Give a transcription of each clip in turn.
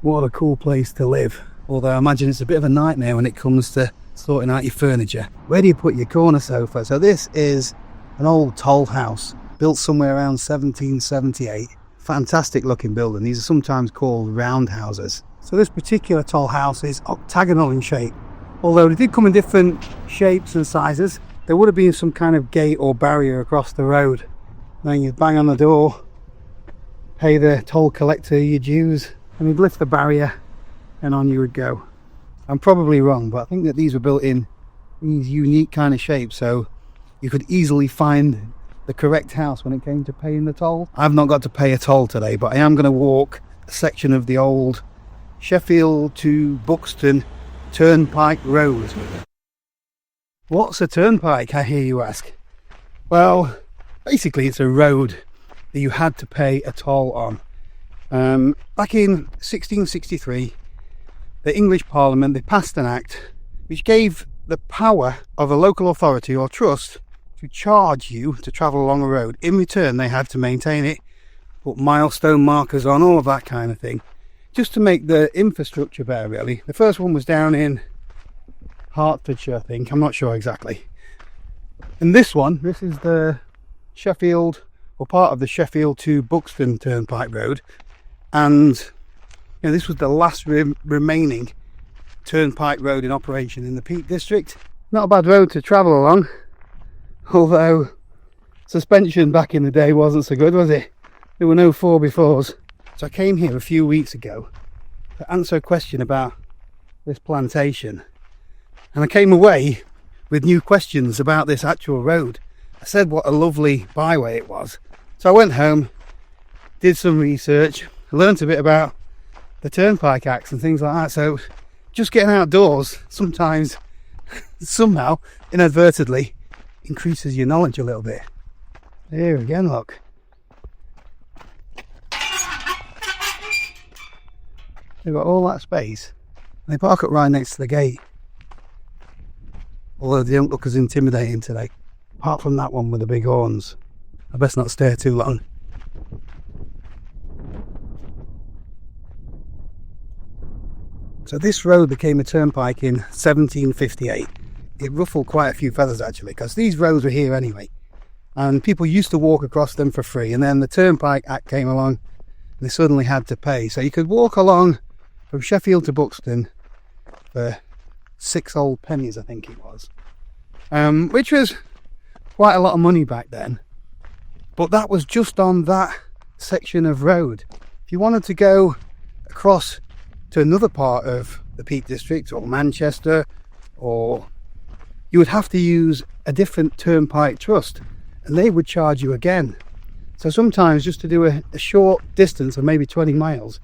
What a cool place to live. Although I imagine it's a bit of a nightmare when it comes to sorting out your furniture. Where do you put your corner sofa? So this is an old toll house built somewhere around 1778. Fantastic looking building. These are sometimes called roundhouses. So this particular toll house is octagonal in shape. Although they did come in different shapes and sizes, there would have been some kind of gate or barrier across the road. Then you'd bang on the door, pay the toll collector your dues, and he'd lift the barrier and on you would go. I'm probably wrong, but I think that these were built in these unique kind of shapes, so you could easily find the correct house when it came to paying the toll. I've not got to pay a toll today, but I am going to walk a section of the old Sheffield to Buxton turnpike road. What's a turnpike, I hear you ask? Well, basically it's a road that you had to pay a toll on. Back in 1663, the English Parliament, they passed an act which gave the power of a local authority or trust to charge you to travel along a road. In return, they had to maintain it, put milestone markers on, all of that kind of thing, just to make the infrastructure better, really. The first one was down in Hertfordshire, I think. I'm not sure exactly. And this is the Sheffield, or part of the Sheffield to Buxton Turnpike Road. And this was the last remaining turnpike road in operation in the Peak District. Not a bad road to travel along, although suspension back in the day wasn't so good, was it? There were no 4x4s. So I came here a few weeks ago to answer a question about this plantation, and I came away with new questions about this actual road. I said what a lovely byway it was. So I went home, did some research, learnt a bit about the Turnpike Acts and things like that. So just getting outdoors sometimes, somehow, inadvertently, increases your knowledge a little bit. Here again, look. They've got all that space. They park up right next to the gate. Although they don't look as intimidating today. Apart from that one with the big horns. I best not stay too long. So this road became a turnpike in 1758. It ruffled quite a few feathers actually, because these roads were here anyway. And people used to walk across them for free. And then the Turnpike Act came along and they suddenly had to pay. So you could walk along from Sheffield to Buxton for 6 old pennies, I think it was. Which was quite a lot of money back then. But that was just on that section of road. If you wanted to go across to another part of the Peak District or Manchester, or you would have to use a different turnpike trust and they would charge you again. So sometimes just to do a short distance of maybe 20 miles,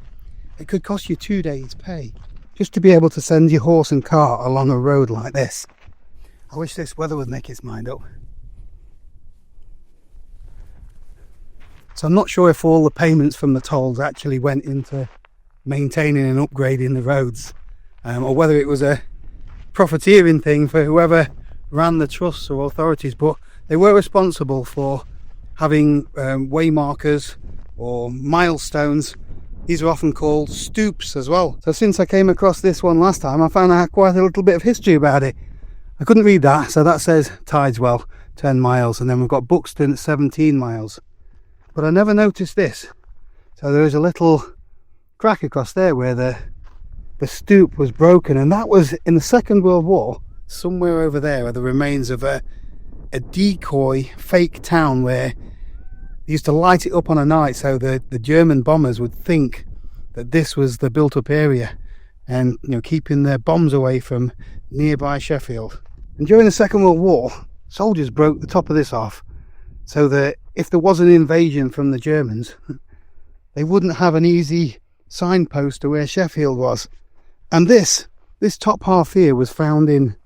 it could cost you 2 days' pay just to be able to send your horse and cart along a road like this. I wish this weather would make its mind up. So I'm not sure if all the payments from the tolls actually went into maintaining and upgrading the roads, or whether it was a profiteering thing for whoever ran the trusts or authorities, but they were responsible for having way markers or milestones. These are often called stoops as well. So since I came across this one last time, I found I had quite a little bit of history about it. I couldn't read that, so that says Tideswell 10 miles, and then we've got Buxton 17 miles. But I never noticed this. So there is a little crack across there where the stoop was broken, and that was in the Second World War. Somewhere over there are the remains of a Decoy fake town where they used to light it up on a night so the German bombers would think that this was the built up area, and keeping their bombs away from nearby Sheffield. And during the Second World War, soldiers broke the top of this off so that if there was an invasion from the Germans, they wouldn't have an easy signpost to where Sheffield was. And this top half here was found in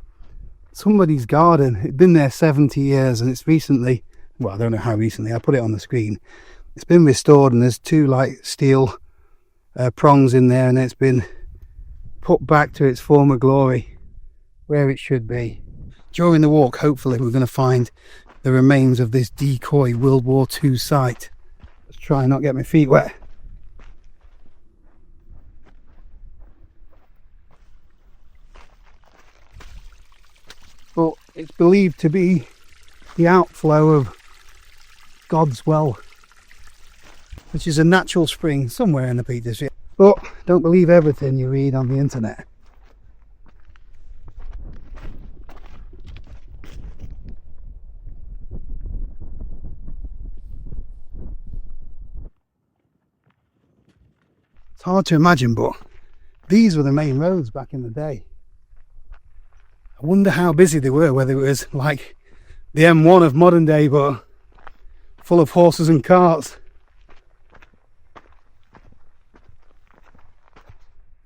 somebody's garden. It'd been there 70 years, and it's recently, well, I don't know how recently, I put it on the screen. It's been restored, and there's 2 like steel prongs in there, and it's been put back to its former glory, where it should be. During the walk, hopefully we're going to find the remains of this Decoy World War II site. Let's try and not get my feet wet. It's believed to be the outflow of God's well, which is a natural spring somewhere in the Peak District. But don't believe everything you read on the internet. It's hard to imagine, but these were the main roads back in the day. I wonder how busy they were, whether it was like the M1 of modern day, but full of horses and carts.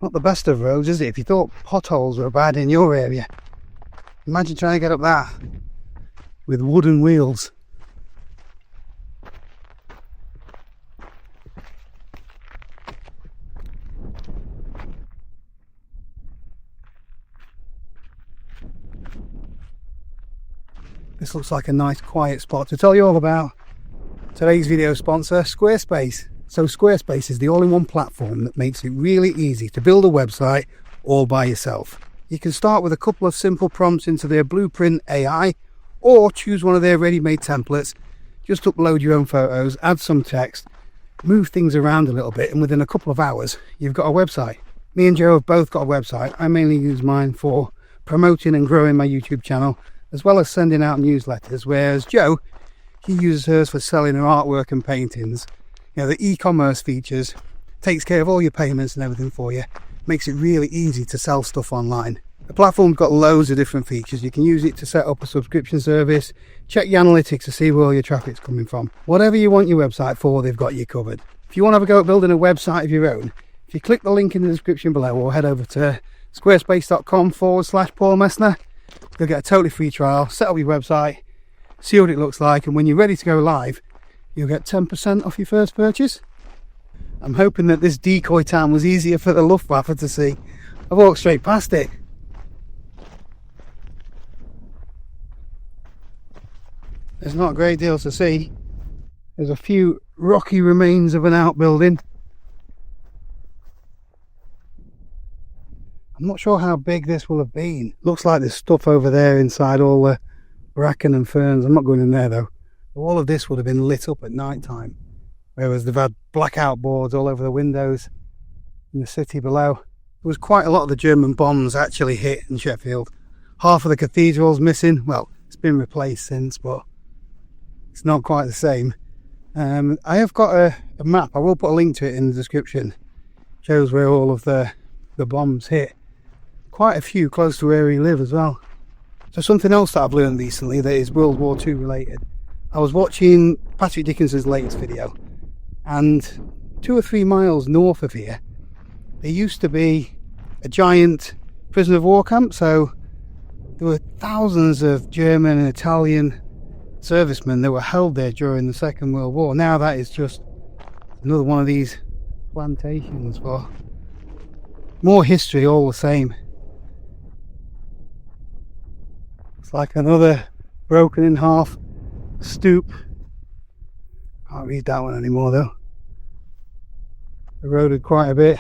Not the best of roads, is it? If you thought potholes were bad in your area, imagine trying to get up that with wooden wheels. This looks like a nice quiet spot to tell you all about today's video sponsor, Squarespace. So Squarespace is the all-in-one platform that makes it really easy to build a website all by yourself. You can start with a couple of simple prompts into their Blueprint AI, or choose one of their ready-made templates. Just upload your own photos, add some text, move things around a little bit, and within a couple of hours you've got a website. Me and Joe have both got a website. I mainly use mine for promoting and growing my YouTube channel, as well as sending out newsletters, whereas Joe, he uses hers for selling her artwork and paintings. You know, the e-commerce features, takes care of all your payments and everything for you, makes it really easy to sell stuff online. The platform's got loads of different features. You can use it to set up a subscription service, check your analytics to see where all your traffic's coming from. Whatever you want your website for, they've got you covered. If you want to have a go at building a website of your own, if you click the link in the description below or head over to squarespace.com/Paul Messner, you'll get a totally free trial, set up your website, see what it looks like, and when you're ready to go live, you'll get 10% off your first purchase. I'm hoping that this Decoy town was easier for the Luftwaffe to see. I walked straight past it. There's not a great deal to see. There's a few rocky remains of an outbuilding. I'm not sure how big this will have been. Looks like there's stuff over there inside all the bracken and ferns. I'm not going in there though. All of this would have been lit up at night time, whereas they've had blackout boards all over the windows in the city below. There was quite a lot of the German bombs actually hit in Sheffield. Half of the cathedral's missing. Well, it's been replaced since, but it's not quite the same. I have got a map. I will put a link to it in the description. Shows where all of the bombs hit. Quite a few close to where we live as well. So something else that I've learned recently that is World War II related. I was watching Patrick Dickinson's latest video, and 2 or 3 miles north of here there used to be a giant prisoner of war camp. So there were thousands of German and Italian servicemen that were held there during the Second World War. Now that is just another one of these plantations, but more history all the same. It's like another broken in half stoop. Can't read that one anymore though. Eroded quite a bit.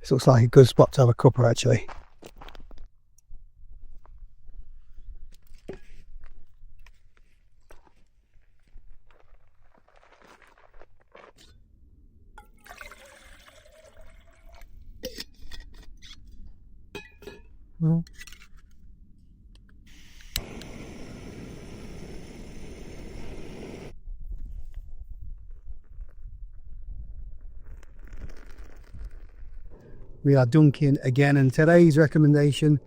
This looks like a good spot to have a cuppa actually. We are dunking again, and today's recommendation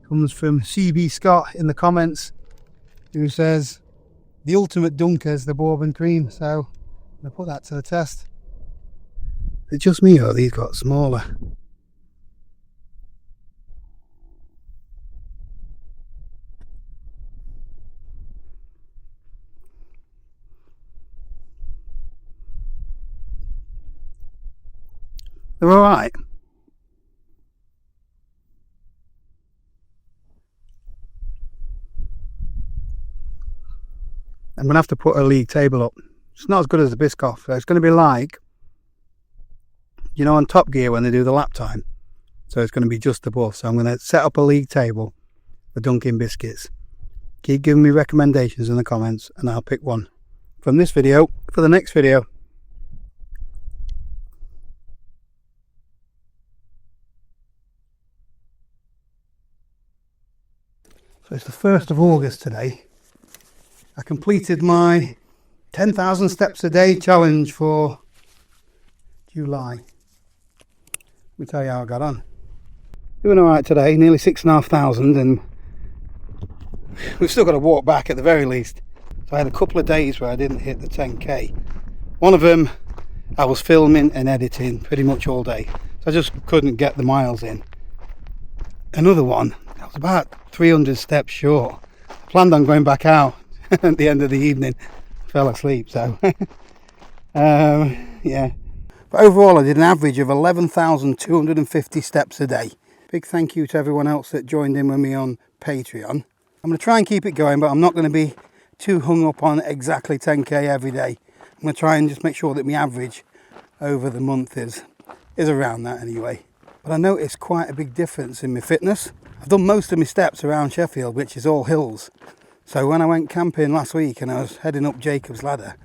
comes from CB Scott in the comments, who says the ultimate dunker is the bourbon cream. So I'm going to put that to the test. Is it just me or these got smaller? They're alright. I'm going to have to put a league table up. It's not as good as the Biscuit. So it's going to be like, you know, on Top Gear when they do the lap time. so it's going to be just above. So I'm going to set up a league table for dunking biscuits. Keep giving me recommendations in the comments and I'll pick one from this video for the next video. So it's the 1st of August today. I completed my 10,000 steps a day challenge for July. Let me tell you how I got on. Doing alright today, nearly 6,500, and we've still got to walk back at the very least. So I had a couple of days where I didn't hit the 10k. One of them I was filming and editing pretty much all day, so I just couldn't get the miles in. Another one, I was about 300 steps short. I planned on going back out at the end of the evening. Fell asleep, so yeah. But overall I did an average of 11,250 steps a day. Big thank you to everyone else that joined in with me on Patreon. I'm going to try and keep it going, but I'm not going to be too hung up on exactly 10k every day. I'm going to try and just make sure that my average over the month is around that anyway. But I noticed quite a big difference in my fitness. I've done most of my steps around Sheffield, which is all hills. So when I went camping last week and I was heading up Jacob's Ladder,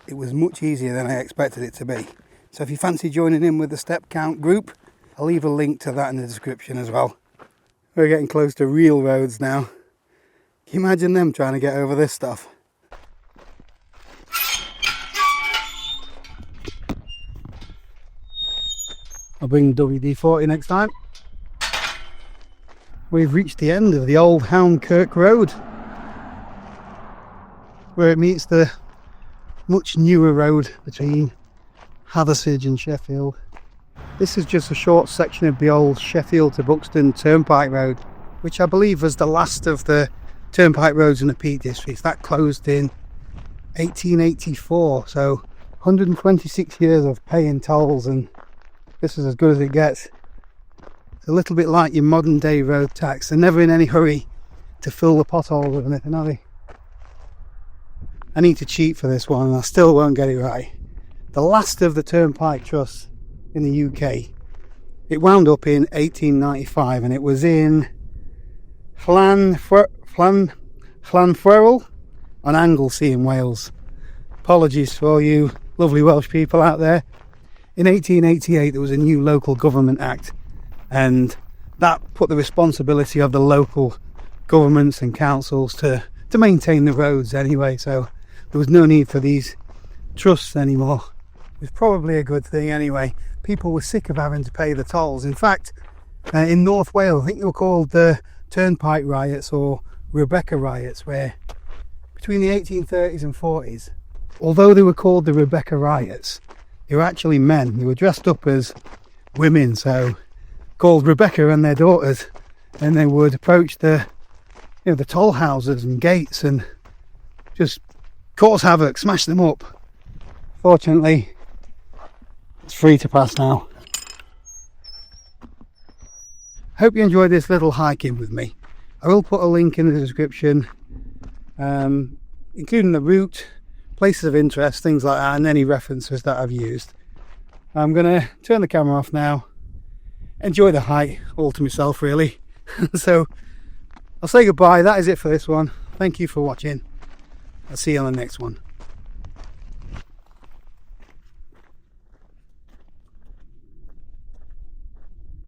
it was much easier than I expected it to be. So if you fancy joining in with the step count group, I'll leave a link to that in the description as well. We're getting close to real roads now. Can you imagine them trying to get over this stuff? I'll bring WD-40 next time. We've reached the end of the old Houndkirk Road, where it meets the much newer road between Hathersage and Sheffield. This is just a short section of the old Sheffield to Buxton Turnpike Road, which I believe was the last of the turnpike roads in the Peak District. That closed in 1884, so 126 years of paying tolls, and this is as good as it gets. It's a little bit like your modern day road tax. They're never in any hurry to fill the potholes or anything, are they? I need to cheat for this one and I still won't get it right. The last of the turnpike trusts in the UK. It wound up in 1895 and it was in Llanfwrell on Anglesey in Wales. Apologies for all you lovely Welsh people out there. In 1888 there was a new local government act, and that put the responsibility of the local governments and councils to maintain the roads anyway, so there was no need for these trusts anymore. It was probably a good thing anyway. People were sick of having to pay the tolls. In fact, in North Wales, I think they were called the Turnpike Riots or Rebecca Riots, where between the 1830s and 40s, although they were called the Rebecca Riots, they were actually men. They were dressed up as women, so called Rebecca and their daughters, and they would approach the toll houses and gates and just cause havoc, smash them up. Fortunately, it's free to pass now. Hope you enjoyed this little hiking with me. I will put a link in the description, including the route, places of interest, things like that, and any references that I've used. I'm going to turn the camera off now, enjoy the hike all to myself really. So I'll say goodbye. That is it for this one. Thank you for watching. I'll see you on the next one.